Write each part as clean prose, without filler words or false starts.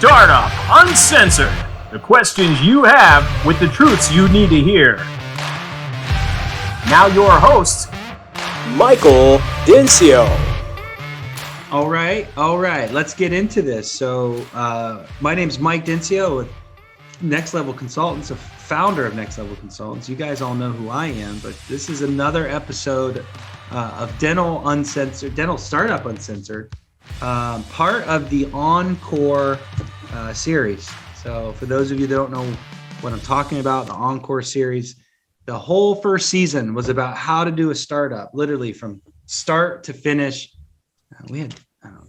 Startup Uncensored. The questions you have with the truths you need to hear. Now your host, Michael Dincio. All right. Let's get into this. So my name's Mike Dincio with Next Level Consultants, a founder of Next Level Consultants. You guys all know who I am, but this is another episode of Dental Startup Uncensored, part of the Encore series. So for those of you that don't know what I'm talking about, the Encore series, the whole first season was about how to do a startup, literally from start to finish. We had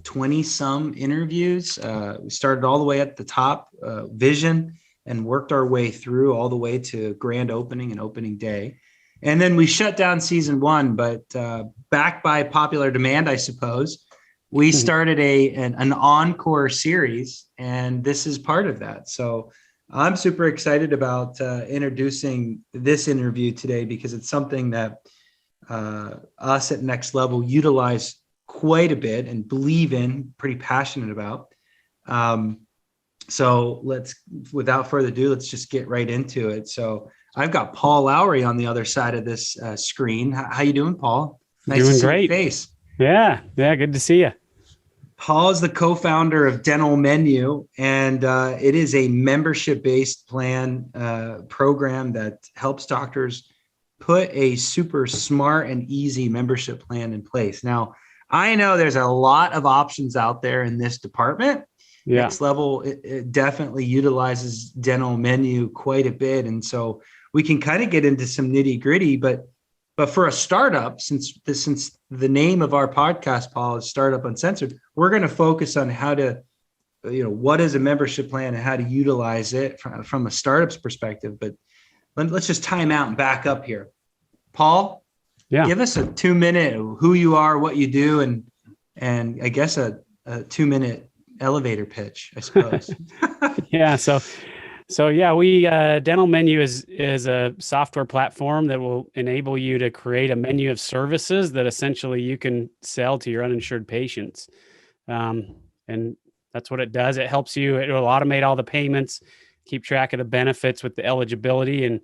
20 some interviews. We started all the way at the top, vision, and worked our way through all the way to grand opening and opening day. And then we shut down season one, but backed by popular demand, I suppose, we started an Encore series, and this is part of that. So I'm super excited about introducing this interview today because it's something that us at Next Level utilize quite a bit and believe in, pretty passionate about. So without further ado, let's just get right into it. So I've got Paul Lowry on the other side of this screen. How you doing, Paul? Nice doing to see great. your face. Yeah, good to see you. Paul is the co-founder of Dental Menu, and it is a membership-based plan program that helps doctors put a super smart and easy membership plan in place. Now, I know there's a lot of options out there in this department. Yeah. Next Level it definitely utilizes Dental Menu quite a bit, and so we can kind of get into some nitty-gritty. But for a startup, since the name of our podcast, Paul, is Startup Uncensored, we're going to focus on how to, what is a membership plan and how to utilize it from a startup's perspective. But let's just time out and back up here. Paul, give us a 2-minute who you are, what you do, and I guess a 2-minute elevator pitch, I suppose. Yeah. So yeah, we Dental Menu is a software platform that will enable you to create a menu of services that essentially you can sell to your uninsured patients. And that's what it does. It helps you. It will automate all the payments, keep track of the benefits with the eligibility, and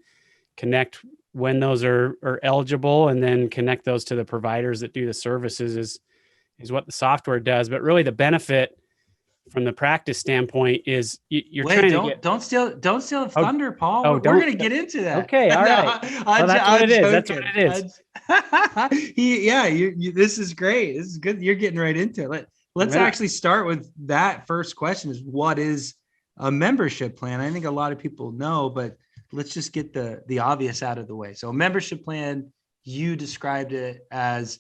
connect when those are eligible, and then connect those to the providers that do the services is what the software does. But really the benefit from the practice standpoint is don't steal the thunder, Paul. We're going to get into that. Okay, all right. That's what it is. That's what it is. This is great. This is good. You're getting right into it. Let's actually start with that first question: is what is a membership plan? I think a lot of people know, but let's just get the obvious out of the way. So a membership plan, you described it as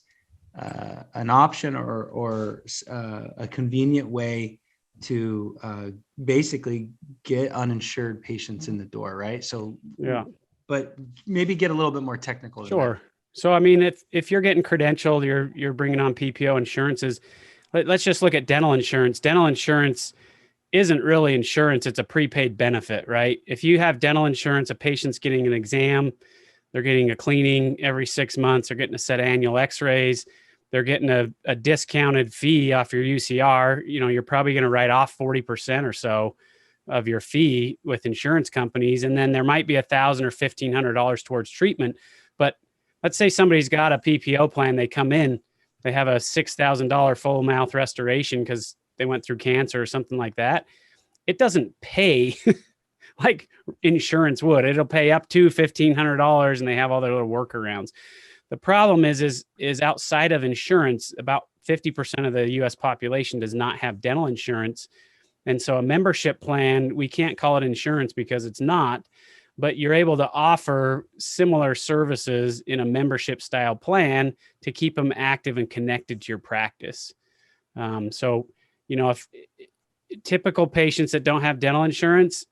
an option or a convenient way to basically get uninsured patients in the door, right? So yeah, but maybe get a little bit more technical. Sure. So I mean, if you're getting credentialed, you're bringing on PPO insurances. Let's just look at dental insurance. Dental insurance isn't really insurance; it's a prepaid benefit, right? If you have dental insurance, a patient's getting an exam, they're getting a cleaning every 6 months, they're getting a set of annual X-rays. They're getting a discounted fee off your UCR. You're probably going to write off 40% or so of your fee with insurance companies. And then there might be $1,000 or $1,500 towards treatment. But let's say somebody's got a PPO plan. They come in, they have a $6,000 full mouth restoration because they went through cancer or something like that. It doesn't pay like insurance would. It'll pay up to $1,500, and they have all their little workarounds. The problem is outside of insurance, about 50% of the U.S. population does not have dental insurance. And so a membership plan, we can't call it insurance because it's not, but you're able to offer similar services in a membership style plan to keep them active and connected to your practice. If typical patients that don't have dental insurance,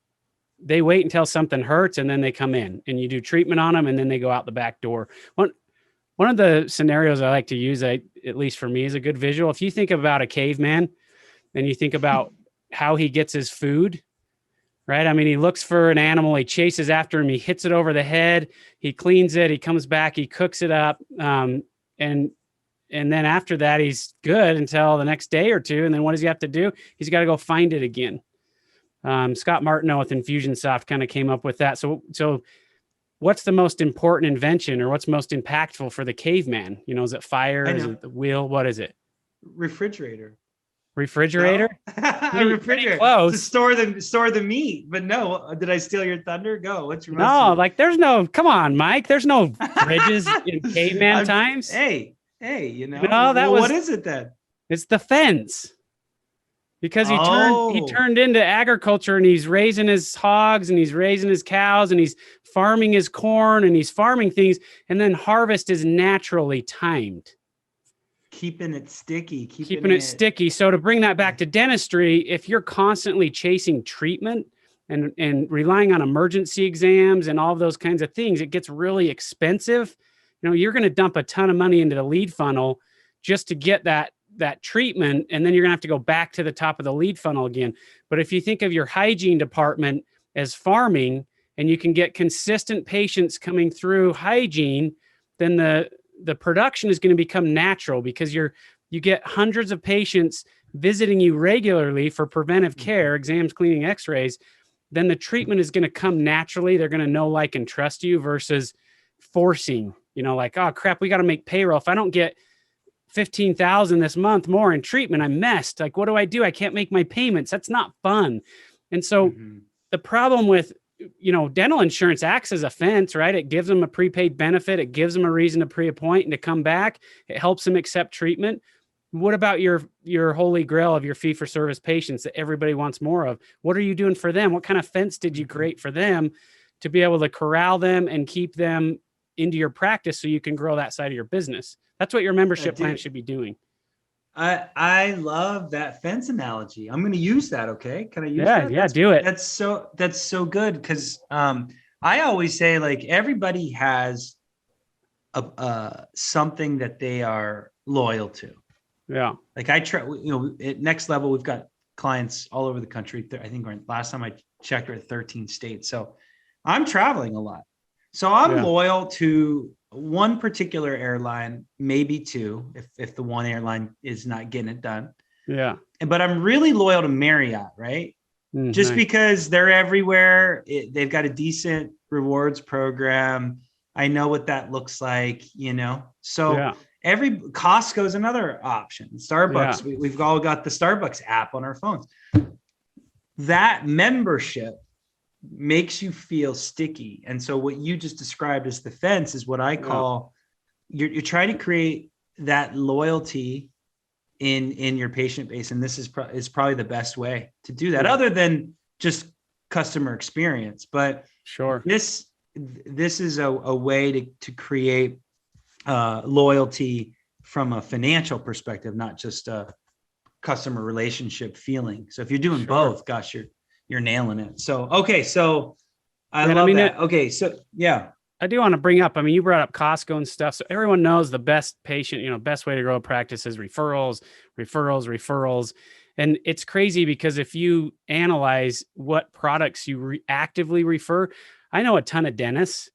they wait until something hurts and then they come in and you do treatment on them and then they go out the back door. One of the scenarios I like to use, at least for me, is a good visual. If you think about a caveman and you think about how he gets his food, right? I mean, he looks for an animal, he chases after him, he hits it over the head, he cleans it, he comes back, he cooks it up. And then after that, he's good until the next day or two. And then what does he have to do? He's got to go find it again. Scott Martineau with Infusionsoft kind of came up with that. So what's the most important invention, or what's most impactful for the caveman? Is it fire? Is it the wheel? What is it? Refrigerator. Refrigerator? No? Refrigerator. Pretty close. To store the meat. But no, did I steal your thunder? Go. What's your there's no, come on, Mike. There's no fridges in caveman times. Hey, what is it then? It's the fence. Because he turned into agriculture, and he's raising his hogs, and he's raising his cows, and he's farming his corn, and he's farming things, and then harvest is naturally timed. Keeping it sticky. Keeping it sticky. So to bring that back to dentistry, if you're constantly chasing treatment and relying on emergency exams and all of those kinds of things, it gets really expensive. You're going to dump a ton of money into the lead funnel just to get that treatment, and then you're gonna have to go back to the top of the lead funnel again. But if you think of your hygiene department as farming, and you can get consistent patients coming through hygiene, then the production is going to become natural, because you get hundreds of patients visiting you regularly for preventive care, exams, cleaning, x-rays. Then the treatment is going to come naturally. They're going to know, like, and trust you, versus forcing, like, oh crap, we got to make payroll. If I don't get 15,000 this month more in treatment, I'm messed. Like, what do? I can't make my payments. That's not fun. And so the problem with, dental insurance acts as a fence, right? It gives them a prepaid benefit. It gives them a reason to pre-appoint and to come back. It helps them accept treatment. What about your holy grail of your fee-for-service patients that everybody wants more of? What are you doing for them? What kind of fence did you create for them to be able to corral them and keep them into your practice so you can grow that side of your business? That's what your membership plan should be doing. I love that fence analogy. I'm going to use that. Okay. Can I use that? Yeah, do it. That's so good. Because I always say, like, everybody has something that they are loyal to. Yeah. Like, I try, at Next Level, we've got clients all over the country. I think last time I checked, we're at 13 states. So I'm traveling a lot. So I'm loyal to one particular airline, maybe two, if the one airline is not getting it done. Yeah. But I'm really loyal to Marriott, right? Just because they're everywhere. They've got a decent rewards program. I know what that looks like, So Costco's another option. Starbucks, we've all got the Starbucks app on our phones. That membership makes you feel sticky. And so what you just described as the fence is what I call, you're trying to create that loyalty in your patient base. And this is probably the best way to do that, other than just customer experience. But sure, this is a way to create loyalty from a financial perspective, not just a customer relationship feeling. So if you're doing both, gosh, you're nailing it. So, okay. So I love that. Okay. So I do want to bring up, you brought up Costco and stuff. So everyone knows the best patient, best way to grow a practice is referrals. And it's crazy, because if you analyze what products you actively refer, I know a ton of dentists,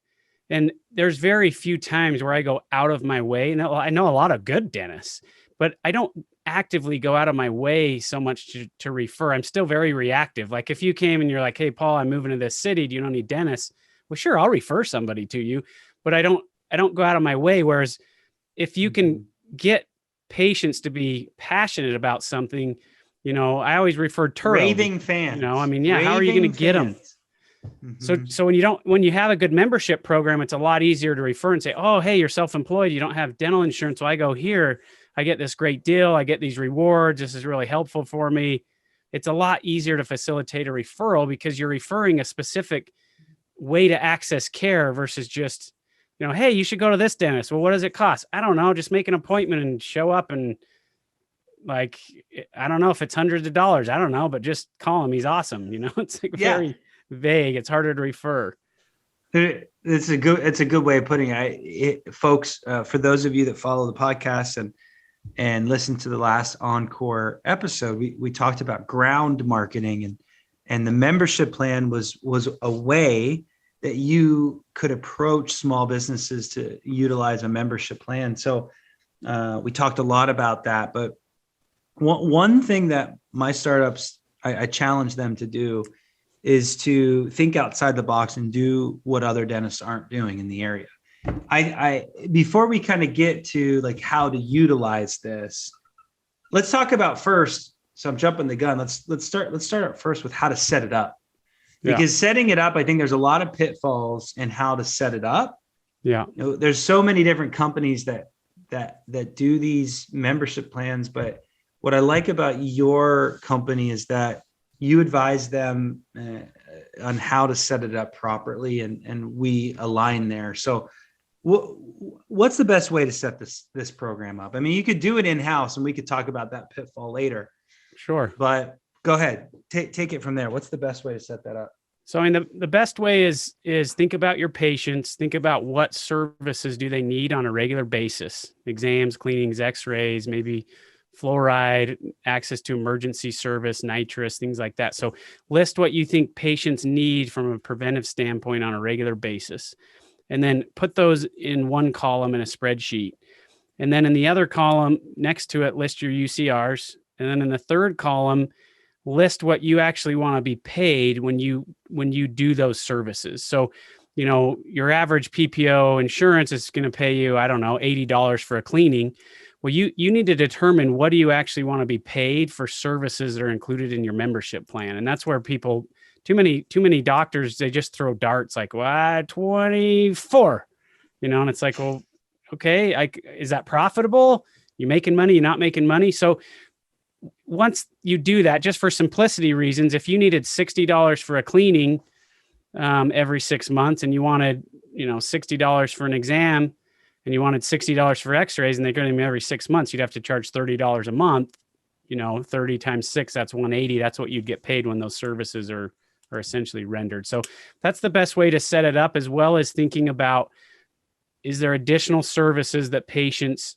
and there's very few times where I go out of my way. And I know a lot of good dentists, but I don't actively go out of my way so much to refer. I'm still very reactive. Like, if you came and you're like, hey, Paul, I'm moving to this city. Do you know any dentists? Well, sure, I'll refer somebody to you, but I don't go out of my way. Whereas if you can get patients to be passionate about something, I always refer Turo. Raving fans. How are you going to get them? So when you have a good membership program, it's a lot easier to refer and say, oh, hey, you're self-employed. You don't have dental insurance. So I go here, I get this great deal. I get these rewards. This is really helpful for me. It's a lot easier to facilitate a referral, because you're referring a specific way to access care versus just, hey, you should go to this dentist. Well, what does it cost? I don't know. Just make an appointment and show up, and like, I don't know if it's hundreds of dollars. I don't know, but just call him. He's awesome. It's like very vague. It's harder to refer. It's a good way of putting it. Folks, for those of you that follow the podcast and listen to the last Encore episode, we talked about ground marketing, and the membership plan was a way that you could approach small businesses to utilize a membership plan. So we talked a lot about that, but one thing that my startups, I challenge them to do is to think outside the box and do what other dentists aren't doing in the area. I before we kind of get to like how to utilize this, let's talk about first. So I'm jumping the gun. Let's start out first with how to set it up. Because setting it up, I think there's a lot of pitfalls in how to set it up. Yeah. You know, there's so many different companies that do these membership plans, but what I like about your company is that you advise them on how to set it up properly, and we align there. So what's the best way to set this program up? I mean, you could do it in-house and we could talk about that pitfall later. Sure. But go ahead, take it from there. What's the best way to set that up? So I mean, the best way is think about your patients, think about what services do they need on a regular basis: exams, cleanings, x-rays, maybe fluoride, access to emergency service, nitrous, things like that. So list what you think patients need from a preventive standpoint on a regular basis, and then put those in one column in a spreadsheet. And then in the other column next to it, list your UCRs. And then in the third column, list what you actually want to be paid when you do those services. So, you know, your average PPO insurance is going to pay you, I don't know, $80 for a cleaning. Well, you need to determine what do you actually want to be paid for services that are included in your membership plan. And that's where people, too many doctors, they just throw darts like, well, 24, you know, and it's like, well, okay, is that profitable? You making money? You're not making money? So once you do that, just for simplicity reasons, if you needed $60 for a cleaning every 6 months, and you wanted, you know, $60 for an exam, and you wanted $60 for x-rays, and they're going to be every 6 months, you'd have to charge $30 a month. You know, 30 times 6, that's 180. That's what you'd get paid when those services are essentially rendered. So that's the best way to set it up, as well as thinking about, is there additional services that patients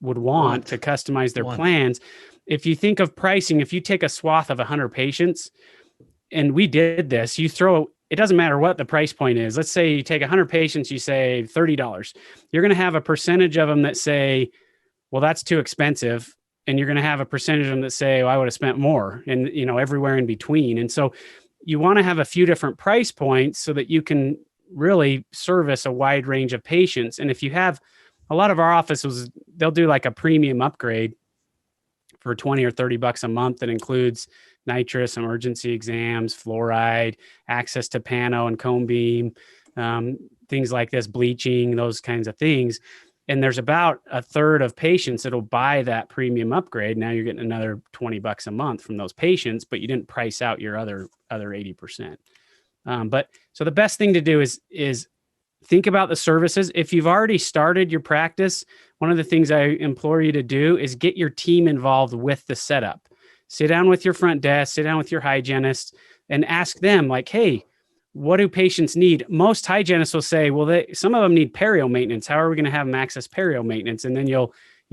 would want to customize their plans? If you think of pricing, if you take a swath of 100 patients, and we did this, it doesn't matter what the price point is. Let's say you take 100 patients, you say $30. You're going to have a percentage of them that say, well, that's too expensive. And you're going to have a percentage of them that say, well, I would have spent more, and, you know, everywhere in between. And so you want to have a few different price points so that you can really service a wide range of patients. And if you have a lot of our offices, they'll do like a premium upgrade for 20 or 30 bucks a month that includes nitrous, emergency exams, fluoride, access to pano and cone beam, things like this, bleaching, those kinds of things. And there's about a third of patients that'll buy that premium upgrade. Now you're getting another 20 bucks a month from those patients, but you didn't price out your other 80%. But so the best thing to do is think about the services. If you've already started your practice, one of the things I implore you to do is get your team involved with the setup. Sit down with your front desk, sit down with your hygienist, and ask them like, hey, what do patients need? Most hygienists will say, well, some of them need perio maintenance. How are we going to have them access perio maintenance? And then you'll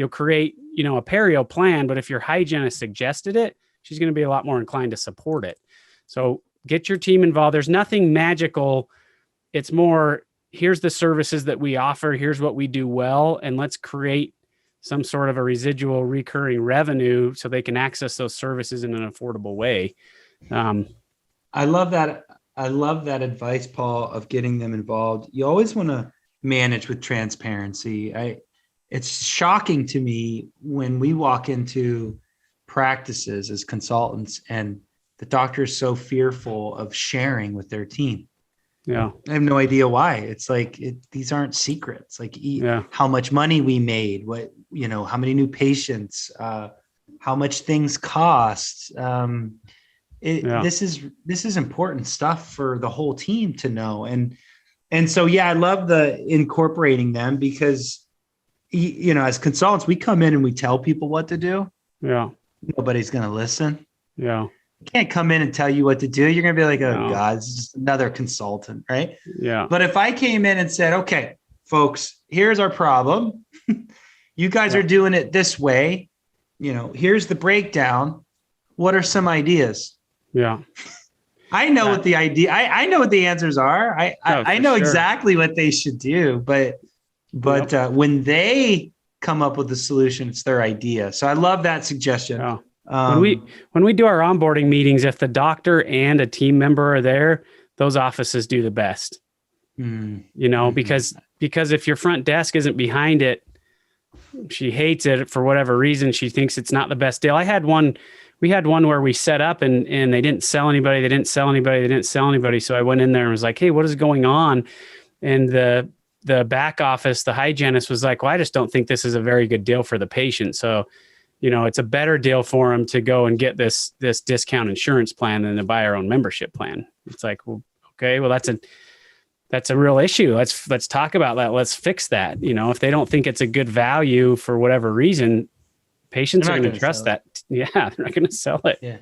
create, you know, a perio plan. But if your hygienist suggested it, she's going to be a lot more inclined to support it. So get your team involved. There's nothing magical. It's more, here's the services that we offer. Here's what we do well. And let's create some sort of a residual recurring revenue so they can access those services in an affordable way. I love that. I love that advice, Paul, of getting them involved. You always want to manage with transparency. It's shocking to me when we walk into practices as consultants and the doctor is so fearful of sharing with their team. Yeah. I have no idea why. It's like, these aren't secrets. Like how much money we made, what, you know, how many new patients, how much things cost. This is important stuff for the whole team to know. And so, I love the incorporating them because, you know, as consultants, we come in and we tell people what to do. Yeah. Nobody's going to listen. Yeah. Can't come in and tell you what to do. You're going to be like, oh, God, it's just another consultant, right? Yeah. But if I came in and said, okay, folks, here's our problem. You guys are doing it this way. You know, here's the breakdown. What are some ideas? Yeah. I know what the idea. I know what the answers are. I know exactly what they should do. But when they come up with the solution, it's their idea. So I love that suggestion. Yeah. When we do our onboarding meetings, if the doctor and a team member are there, those offices do the best. Because if your front desk isn't behind it, she hates it for whatever reason. She thinks it's not the best deal. We had one where we set up and they didn't sell anybody. So I went in there and was like, hey, what is going on? And the back office, the hygienist was like, well, I just don't think this is a very good deal for the patient. So, it's a better deal for them to go and get this discount insurance plan than to buy our own membership plan. It's like, well, okay, well, that's a real issue. Let's talk about that. Let's fix that. If they don't think it's a good value for whatever reason, patients are going to trust that. Yeah, they're not going to sell it. Yeah.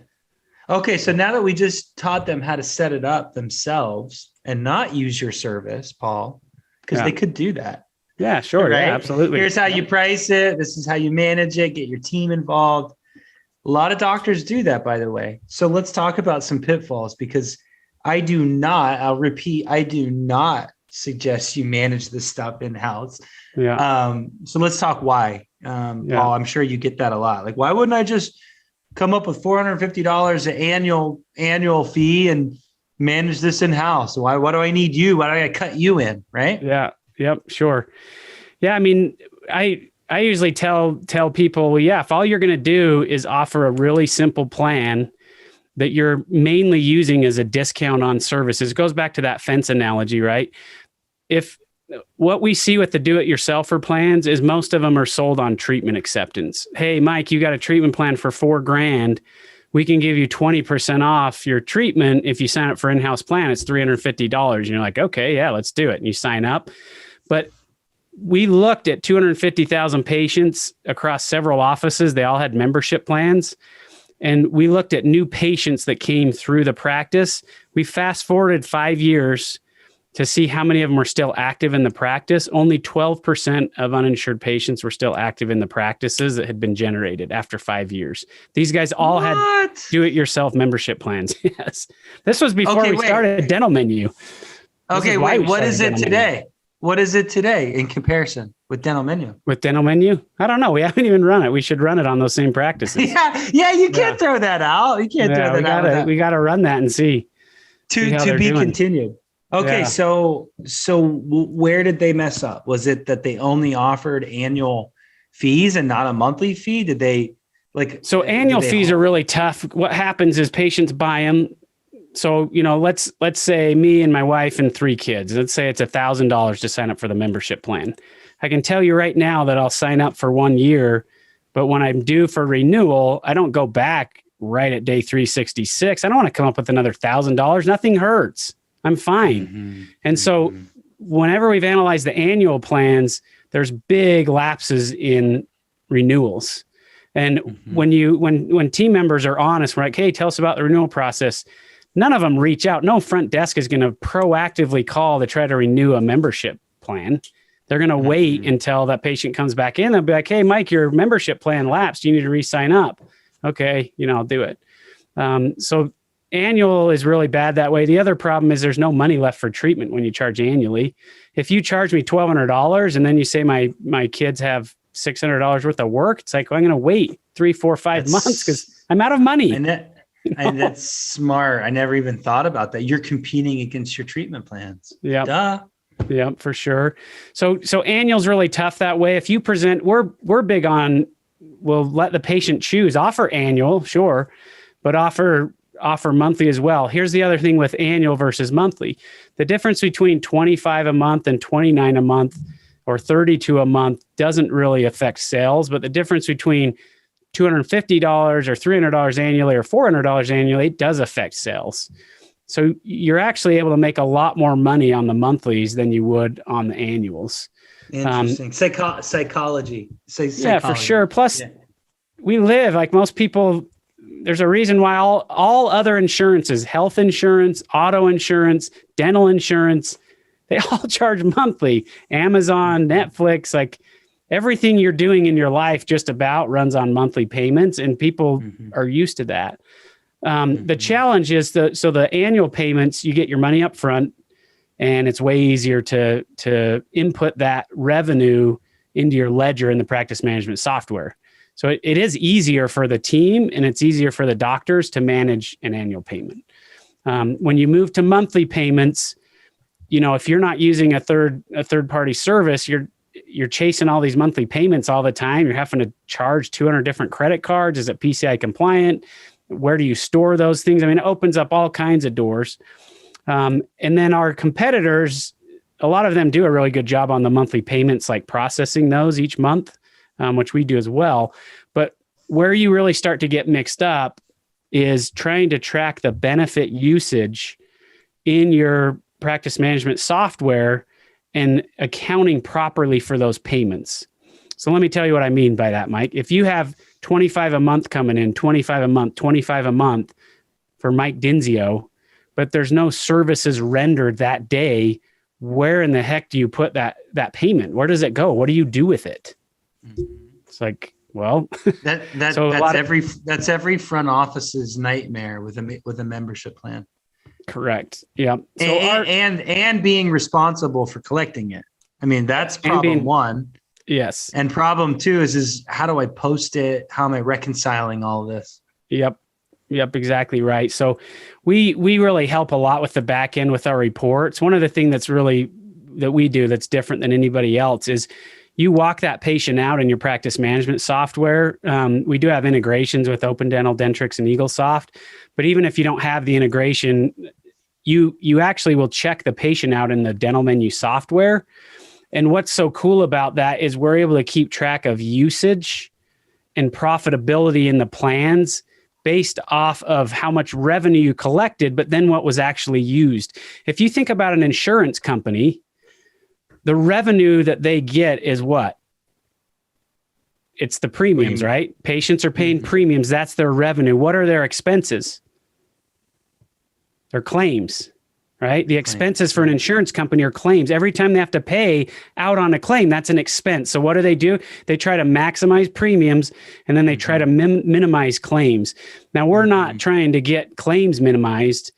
Okay, so now that we just taught them how to set it up themselves and not use your service, Paul, because they could do that. Yeah, sure. Right? Yeah, absolutely. Here's how you price it. This is how you manage it. Get your team involved. A lot of doctors do that, by the way. So let's talk about some pitfalls, because I'll repeat, I do not suggest you manage this stuff in-house. Yeah. So let's talk why. Paul, I'm sure you get that a lot. Like, why wouldn't I just come up with $450 an annual fee and manage this in-house? Why do I need you? Why do I cut you in? Right? Yeah. Yep. Sure. Yeah. I mean, I usually tell people, well, yeah, if all you're going to do is offer a really simple plan that you're mainly using as a discount on services, it goes back to that fence analogy, right? If what we see with the do-it-yourselfer plans is most of them are sold on treatment acceptance. Hey, Mike, you got a treatment plan for $4,000. We can give you 20% off your treatment. If you sign up for in-house plan, it's $350. And you're like, okay, yeah, let's do it. And you sign up. But we looked at 250,000 patients across several offices. They all had membership plans. And we looked at new patients that came through the practice. We fast forwarded 5 years to see how many of them were still active in the practice. Only 12% of uninsured patients were still active in the practices that had been generated after 5 years. These guys all had do-it-yourself membership plans. Yes. This was before we started Dental Menu. Okay, wait, what is it today? What is it today in comparison with Dental Menu? With Dental Menu? I don't know. We haven't even run it. We should run it on those same practices. Yeah, you can't throw that out. You can't throw that out. We got to run that and see. To be continued. Okay, so where did they mess up? Was it that they only offered annual fees and not a monthly fee? Did they So annual fees are really tough. What happens is patients buy them. So, let's say me and my wife and 3 kids, let's say it's $1,000 to sign up for the membership plan. I can tell you right now that I'll sign up for 1 year, but when I'm due for renewal, I don't go back right at day 366. I don't want to come up with another $1,000. Nothing hurts. I'm fine. Mm-hmm. And so whenever we've analyzed the annual plans, there's big lapses in renewals. And when team members are honest, we're like, hey, tell us about the renewal process. None of them reach out. No front desk is going to proactively call to try to renew a membership plan. They're going to wait until that patient comes back in. They'll be like, hey, Mike, your membership plan lapsed. You need to re-sign up. Okay, I'll do it. So annual is really bad that way. The other problem is there's no money left for treatment when you charge annually. If you charge me $1,200 and then you say my kids have $600 worth of work, it's like, well, I'm going to wait 3, 4, 5 months because I'm out of money. And that's smart. I never even thought about that. You're competing against your treatment plans. Yeah. Duh. Yeah, for sure. So annual's really tough that way. If you present, we're big on, we'll let the patient choose. Offer annual, sure, but offer monthly as well. Here's the other thing with annual versus monthly. The difference between $25 a month and $29 a month or $32 a month doesn't really affect sales, but the difference between $250 or $300 annually or $400 annually, it does affect sales. So you're actually able to make a lot more money on the monthlies than you would on the annuals. Interesting. Psychology. Yeah, for sure. Plus, we live like most people. There's a reason why all other insurances, health insurance, auto insurance, dental insurance, they all charge monthly. Amazon, Netflix, like everything you're doing in your life just about runs on monthly payments, and people are used to that. The challenge is the annual payments, you get your money up front, and it's way easier to input that revenue into your ledger in the practice management software. So it is easier for the team and it's easier for the doctors to manage an annual payment. When you move to monthly payments, if you're not using a third party service, you're chasing all these monthly payments all the time. You're having to charge 200 different credit cards. Is it PCI compliant? Where do you store those things? I mean, it opens up all kinds of doors. And then our competitors, a lot of them do a really good job on the monthly payments, like processing those each month, which we do as well. But where you really start to get mixed up is trying to track the benefit usage in your practice management software and accounting properly for those payments. So let me tell you what I mean by that, Mike. If you have 25 a month coming in, 25 a month for Mike Dinzio, but there's no services rendered that day, where in the heck do you put that payment? Where does it go? What do you do with it? It's like, well, that's every front office's nightmare with a membership plan. Correct. Yeah. So and being responsible for collecting it. I mean, that's problem one. Yes. And problem two is how do I post it? How am I reconciling all this? Yep, exactly right. So we really help a lot with the back end with our reports. One of the things that we do that's different than anybody else is you walk that patient out in your practice management software. We do have integrations with Open Dental, Dentrix, and EagleSoft. But even if you don't have the integration, you actually will check the patient out in the dental menu software. And what's so cool about that is we're able to keep track of usage and profitability in the plans based off of how much revenue you collected, but then what was actually used. If you think about an insurance company, the revenue that they get is what? It's the premiums, right? Patients are paying premiums. That's their revenue. What are their expenses? Their claims, right? The expenses for an insurance company are claims. Every time they have to pay out on a claim, that's an expense. So what do? They try to maximize premiums and then they try to minimize claims. Now, we're not trying to get claims minimized,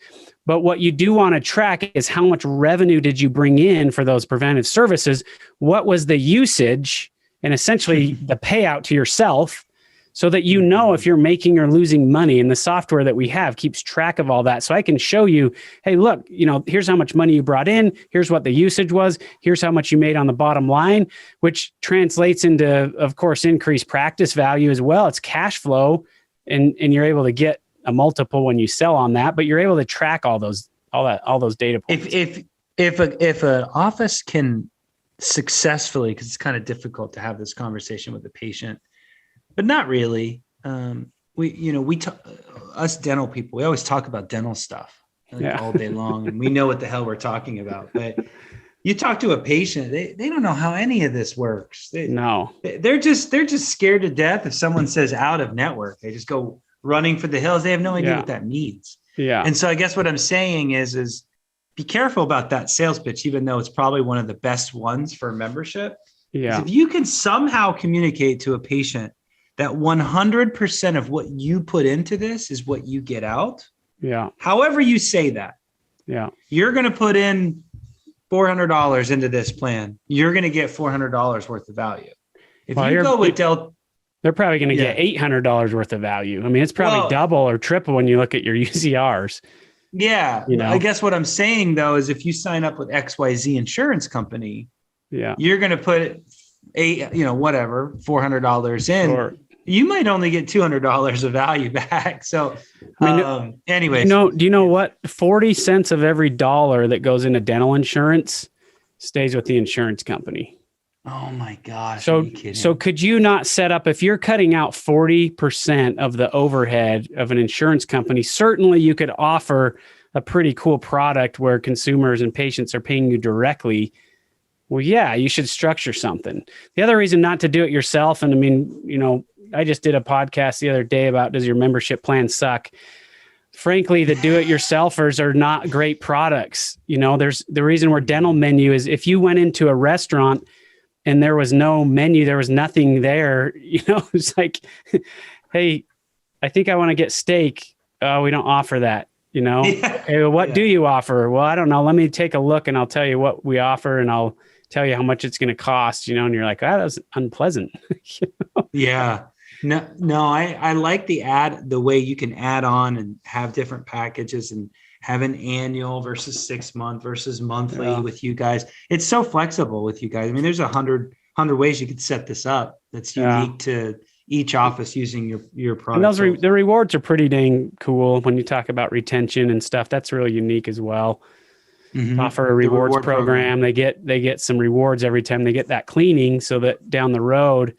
but what you do want to track is how much revenue did you bring in for those preventive services? What was the usage and essentially the payout to yourself, so that you know if you're making or losing money. And the software that we have keeps track of all that. So I can show you, hey, look, here's how much money you brought in. Here's what the usage was. Here's how much you made on the bottom line, which translates into, of course, increased practice value as well. It's cash flow, and you're able to get a multiple when you sell on that, but you're able to track all those data points. If an office can successfully, because it's kind of difficult to have this conversation with the patient, but not really. Us dental people, we always talk about dental stuff all day long, and we know what the hell we're talking about. But you talk to a patient, they don't know how any of this works. They're just scared to death if someone says out of network. They just go running for the hills. They have no idea what that means. Yeah. And so I guess what I'm saying is be careful about that sales pitch, even though it's probably one of the best ones for membership. Yeah. If you can somehow communicate to a patient that 100% of what you put into this is what you get out. Yeah. However you say that. Yeah. You're going to put in $400 into this plan. You're going to get $400 worth of value. If you go with Delta, they're probably going to get $800 worth of value. I mean, it's probably double or triple when you look at your UCRs. Yeah. I guess what I'm saying though, is if you sign up with XYZ insurance company, you're going to put $400 in. Sure. You might only get $200 of value back. So anyways. Do you know what? 40 cents of every dollar that goes into dental insurance stays with the insurance company. Oh my gosh. So could you not set up, if you're cutting out 40% of the overhead of an insurance company, certainly you could offer a pretty cool product where consumers and patients are paying you directly. Well, yeah, you should structure something. The other reason not to do it yourself, and I mean, I just did a podcast the other day about, does your membership plan suck? Frankly, the do-it-yourselfers are not great products. There's the reason we're dental menu is if you went into a restaurant and there was no menu, there was nothing there, it's like, hey, I think I want to get steak. Oh, we don't offer that, Hey, well, what do you offer? Well, I don't know. Let me take a look and I'll tell you what we offer and I'll tell you how much it's going to cost, and you're like, that was unpleasant. Yeah. No, I like the way you can add on and have different packages and have an annual versus 6 month versus monthly with you guys. It's so flexible with you guys. I mean, there's 100 ways you could set this up that's unique to each office using your product. And the rewards are pretty dang cool when you talk about retention and stuff. That's really unique as well. Mm-hmm. Offer a rewards program. They get some rewards every time they get that cleaning, so that down the road,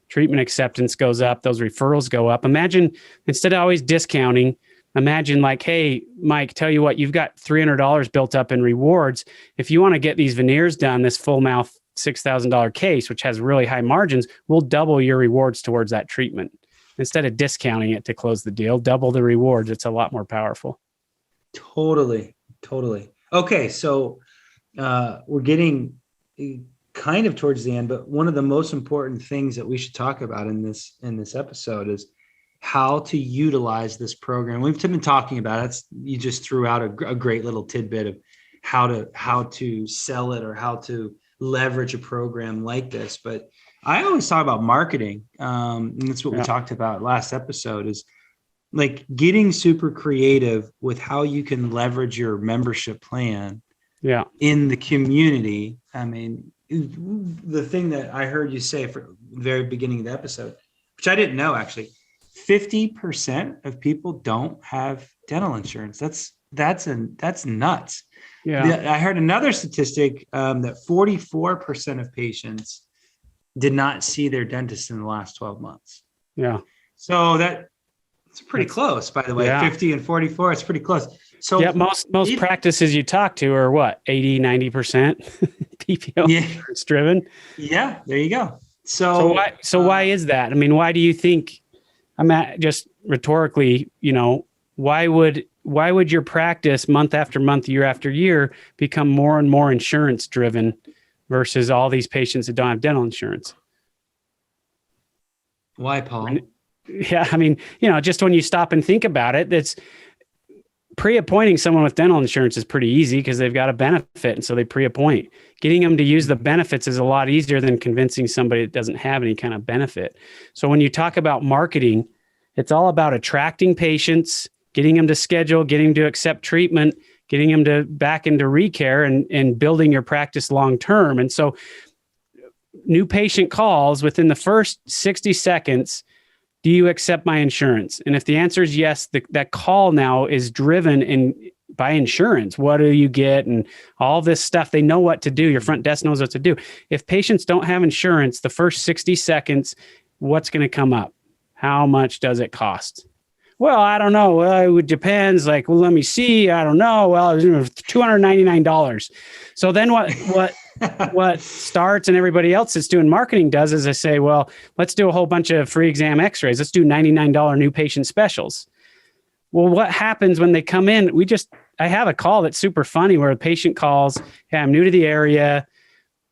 treatment acceptance goes up, those referrals go up. Imagine, instead of always discounting, imagine like, hey, Mike, tell you what, you've got $300 built up in rewards. If you want to get these veneers done, this full mouth $6,000 case, which has really high margins, we'll double your rewards towards that treatment. Instead of discounting it to close the deal, double the rewards. It's a lot more powerful. Totally. Okay, so we're getting kind of towards the end, but one of the most important things that we should talk about in this episode is how to utilize this program. We've been talking about it. You just threw out a great little tidbit of how to sell it or how to leverage a program like this. But I always talk about marketing. And that's what we talked about last episode, is like getting super creative with how you can leverage your membership plan in the community. I mean, the thing that I heard you say for the very beginning of the episode, which I didn't know actually, 50% of people don't have dental insurance. That's nuts. Yeah. I heard another statistic that 44% of patients did not see their dentist in the last 12 months. Yeah. So it's pretty close, by the way. 50 and 44, it's pretty close. So most practices you talk to are what, 80, 90% PPO insurance driven. Yeah, there you go. So why is that? I mean, why do you think, just rhetorically, why would your practice month after month, year after year become more and more insurance driven versus all these patients that don't have dental insurance? Why, Paul? Yeah, I mean, just when you stop and think about it, that's pre-appointing someone with dental insurance is pretty easy because they've got a benefit. And so they pre-appoint. Getting them to use the benefits is a lot easier than convincing somebody that doesn't have any kind of benefit. So when you talk about marketing, it's all about attracting patients, getting them to schedule, getting them to accept treatment, getting them to back into recare and building your practice long-term. And so new patient calls within the first 60 seconds, do you accept my insurance? And if the answer is yes, that call now is driven by insurance. What do you get? And all this stuff, they know what to do. Your front desk knows what to do. If patients don't have insurance, the first 60 seconds, what's going to come up? How much does it cost? Well, I don't know. Well, it depends. Like, well, let me see. I don't know. Well, $299. So then what Starts and everybody else that's doing marketing does is they say, well, let's do a whole bunch of free exam x-rays. Let's do $99 new patient specials. Well, what happens when they come in? I have a call that's super funny where a patient calls, hey, I'm new to the area.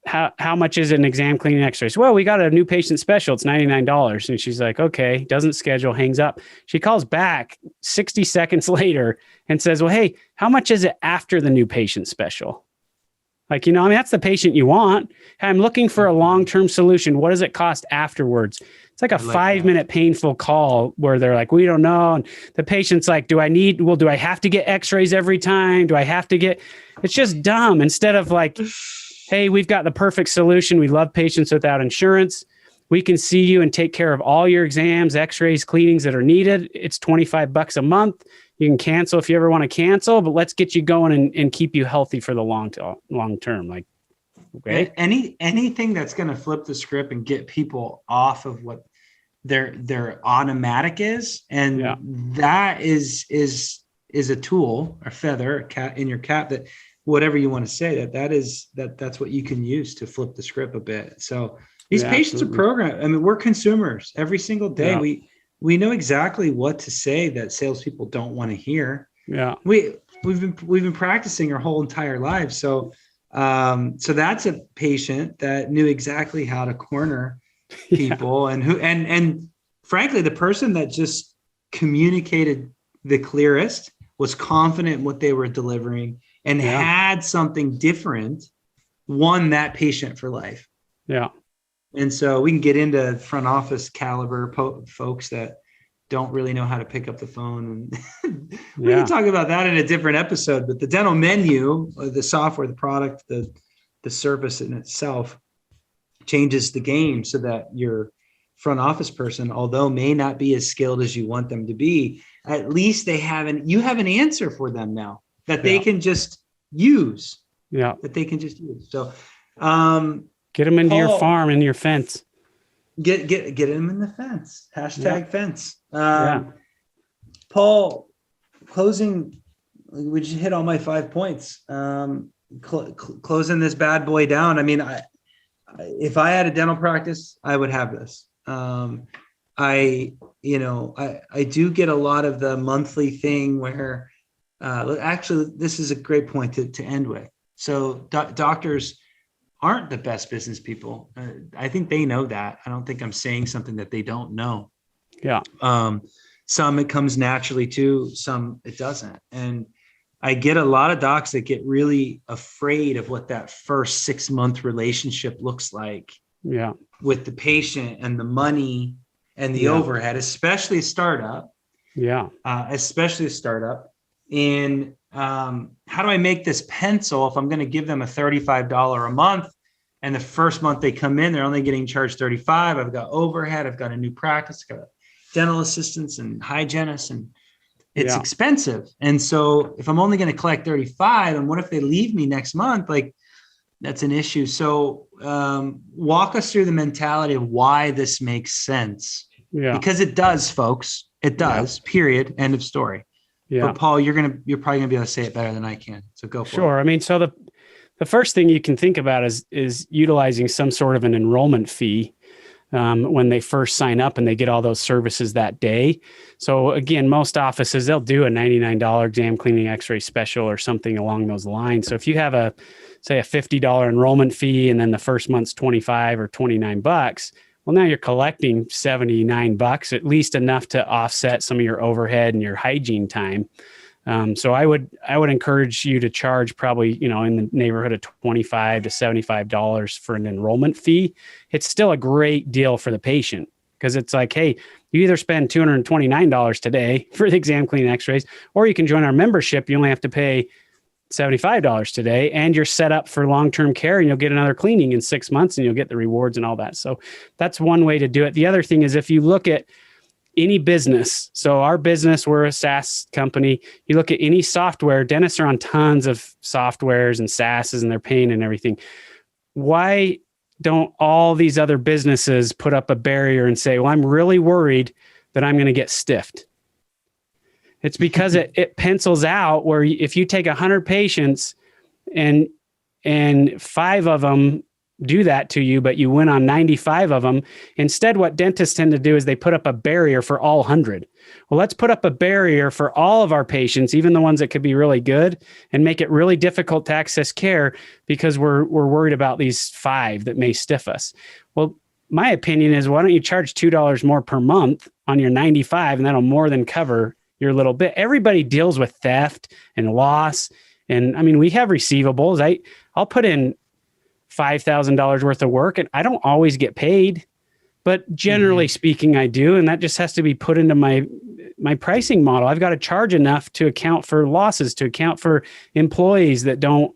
How much is an exam cleaning x-ray? So, well, we got a new patient special. It's $99. And she's like, okay, doesn't schedule, hangs up. She calls back 60 seconds later and says, well, hey, how much is it after the new patient special? Like, that's the patient you want. I'm looking for a long-term solution. What does it cost afterwards? It's like a 5-minute painful call where they're like, we don't know. And the patient's like, do I have to get x-rays every time? It's just dumb. Instead of like, hey, we've got the perfect solution. We love patients without insurance. We can see you and take care of all your exams, x-rays, cleanings that are needed. It's $25 a month. You can cancel if you ever want to cancel, but let's get you going and keep you healthy for the long term. Like, okay. Anything that's going to flip the script and get people off of what their automatic is. And that is a tool, a feather, a cat in your cap, that whatever you want to say, that's what you can use to flip the script a bit. So these patients are programmed. I mean, we're consumers every single day. Yeah. We know exactly what to say that salespeople don't want to hear. Yeah. We've been practicing our whole entire lives. So that's a patient that knew exactly how to corner people and frankly, the person that just communicated the clearest, was confident in what they were delivering, and had something different, won that patient for life. Yeah. And so we can get into front office caliber folks that don't really know how to pick up the phone. And we can talk about that in a different episode, but the dental menu, the software, the product, the service in itself changes the game so that your front office person, although may not be as skilled as you want them to be, at least you have an answer for them now that they can just use. Yeah. That they can just use. So, get them into Paul, your farm and your fence. Get them in the fence. Hashtag fence. Paul, closing, we just hit all my 5 points. Closing this bad boy down. I mean, if I had a dental practice, I would have this. I do get a lot of the monthly thing where, actually, this is a great point to end with. So doctors aren't the best business people. I think they know that. I don't think I'm saying something that they don't know. Yeah. Some it comes naturally to, some it doesn't. And I get a lot of docs that get really afraid of what that first 6-month relationship looks like. Yeah. With the patient and the money and the overhead, especially a startup. Yeah. Especially a startup. And how do I make this pencil if I'm going to give them a $35 a month and the first month they come in, they're only getting charged $35. I've got overhead. I've got a new practice. I've got dental assistants and hygienists, and it's expensive. And so if I'm only going to collect $35, and what if they leave me next month? Like, that's an issue. So walk us through the mentality of why this makes sense. Yeah. Because it does, folks. It does. Yeah. Period. End of story. Yeah. But Paul, you're probably gonna be able to say it better than I can. So go for it. Sure. I mean, so the first thing you can think about is utilizing some sort of an enrollment fee when they first sign up and they get all those services that day. So again, most offices, they'll do a $99 exam cleaning x-ray special or something along those lines. So if you have say a $50 enrollment fee and then the first month's $25 or $29, well, now you're collecting $79, at least enough to offset some of your overhead and your hygiene time. So I would encourage you to charge probably, in the neighborhood of $25 to $75 for an enrollment fee. It's still a great deal for the patient because it's like, hey, you either spend $229 today for the exam cleaning x-rays, or you can join our membership. You only have to pay $75 today, and you're set up for long-term care, and you'll get another cleaning in 6 months, and you'll get the rewards and all that. So that's one way to do it. The other thing is if you look at any business, so our business, we're a SaaS company. You look at any software, dentists are on tons of softwares and SaaSes, and they're paying and everything. Why don't all these other businesses put up a barrier and say, well, I'm really worried that I'm going to get stiffed? It's because it pencils out where if you take 100 patients and 5 of them do that to you, but you win on 95 of them. Instead, what dentists tend to do is they put up a barrier for all 100. Well, let's put up a barrier for all of our patients, even the ones that could be really good, and make it really difficult to access care because we're worried about these 5 that may stiff us. Well, my opinion is, why don't you charge $2 more per month on your 95, and that'll more than cover your little bit. Everybody deals with theft and loss. And I mean, we have receivables. I'll put in $5,000 worth of work and I don't always get paid, but generally speaking, I do. And that just has to be put into my pricing model. I've got to charge enough to account for losses, to account for employees that don't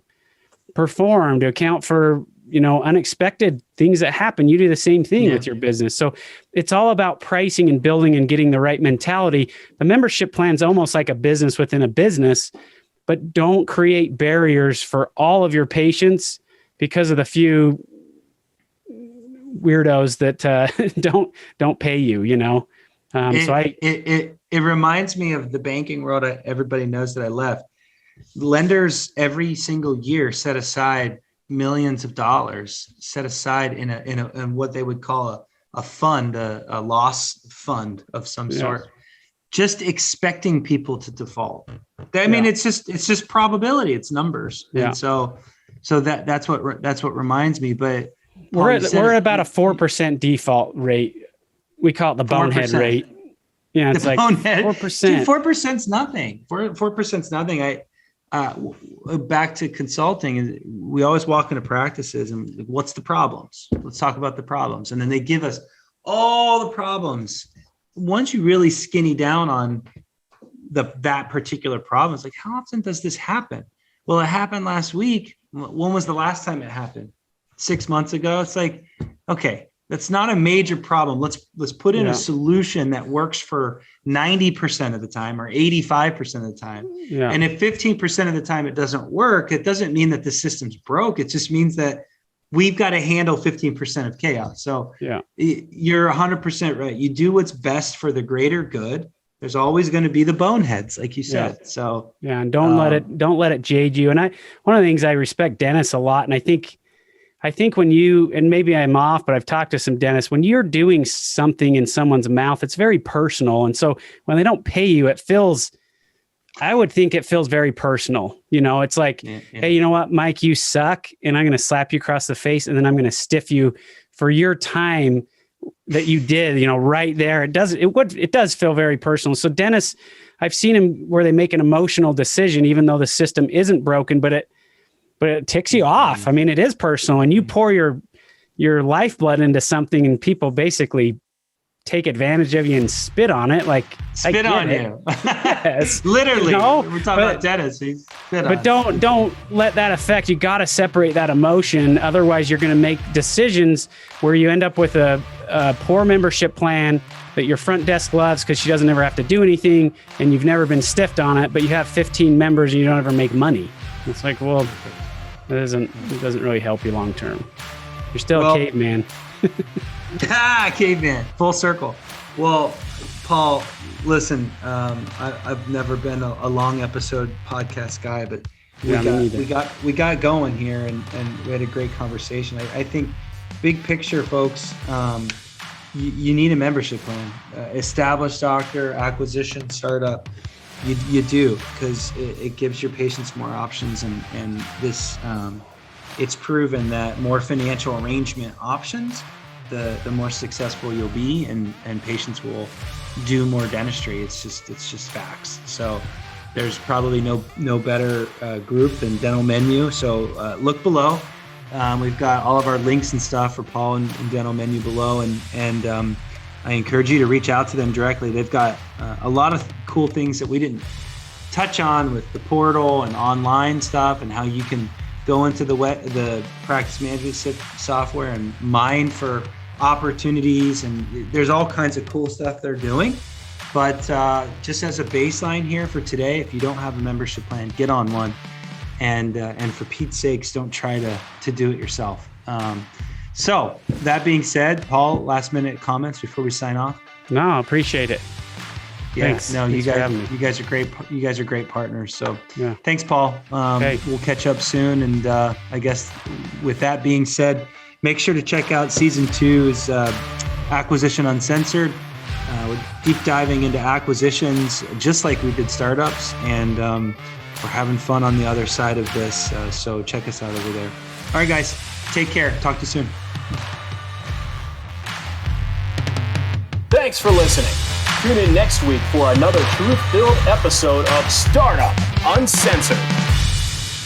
perform, to account for, unexpected things that happen. You do the same thing with your business. So it's all about pricing and building and getting the right mentality. The membership plan is almost like a business within a business, but don't create barriers for all of your patients because of the few weirdos that don't pay you, It reminds me of the banking world. Everybody knows that I left. Lenders every single year set aside millions of dollars set aside in what they would call a fund, a loss fund of some sort, just expecting people to default. I mean, it's just probability. It's numbers. Yeah. And so that's what reminds me. But we're at about a 4% default rate. We call it the bonehead rate. Yeah, it's like 4%. 4%'s nothing. 4%'s nothing. back to consulting, we always walk into practices and what's the problems? Let's talk about the problems. And then they give us all the problems. Once you really skinny down on that particular problem, it's like, how often does this happen? Well, it happened last week. When was the last time it happened? 6 months ago? It's like, okay, that's not a major problem. Let's put in a solution that works for 90% of the time or 85% of the time. Yeah. And if 15% of the time it doesn't work, it doesn't mean that the system's broke. It just means that we've got to handle 15% of chaos. So you're 100% right. You do what's best for the greater good. There's always going to be the boneheads, like you said. Yeah. So and don't let it jade you. And one of the things I respect dentists a lot, and I think when you, and maybe I'm off, but I've talked to some dentists, when you're doing something in someone's mouth, it's very personal. And so when they don't pay you, I would think it feels very personal. It's like, hey, you know what, Mike, you suck. And I'm going to slap you across the face. And then I'm going to stiff you for your time that you did, right there. It does feel very personal. So dentists, I've seen them where they make an emotional decision, even though the system isn't broken, but it ticks you off. I mean, it is personal, and you pour your lifeblood into something and people basically take advantage of you and spit on it. Like spit on you. Yes. Literally. We're talking about dentists. But don't let that affect. You got to separate that emotion. Otherwise you're going to make decisions where you end up with a poor membership plan that your front desk loves because she doesn't ever have to do anything and you've never been stiffed on it, but you have 15 members and you don't ever make money. It's like, well, it doesn't really help you long term. You're still a caveman. Caveman, full circle. Well, Paul, listen, I've never been a long episode podcast guy, but we got going here and we had a great conversation. I think big picture, folks, you need a membership plan. Established doctor, acquisition, startup. You do, because it gives your patients more options, and this it's proven that more financial arrangement options, the more successful you'll be, and patients will do more dentistry. It's just facts. So there's probably no better group than Dental Menu. So look below. We've got all of our links and stuff for Paul and Dental Menu below, and I encourage you to reach out to them directly. They've got a lot of cool things that we didn't touch on with the portal and online stuff, and how you can go into the practice management software and mine for opportunities. And there's all kinds of cool stuff they're doing. But just as a baseline here for today, if you don't have a membership plan, get on one. And for Pete's sakes, don't try to do it yourself. So that being said, Paul, last minute comments before we sign off? No, appreciate it. Yeah, thanks. No, you guys are great. You guys are great partners. So thanks, Paul. We'll catch up soon. And I guess with that being said, make sure to check out season 2's Acquisition Uncensored. We're deep diving into acquisitions, just like we did startups. And we're having fun on the other side of this. So check us out over there. All right, guys. Take care. Talk to you soon. Thanks for listening. Tune in next week for another truth-filled episode of Startup Uncensored.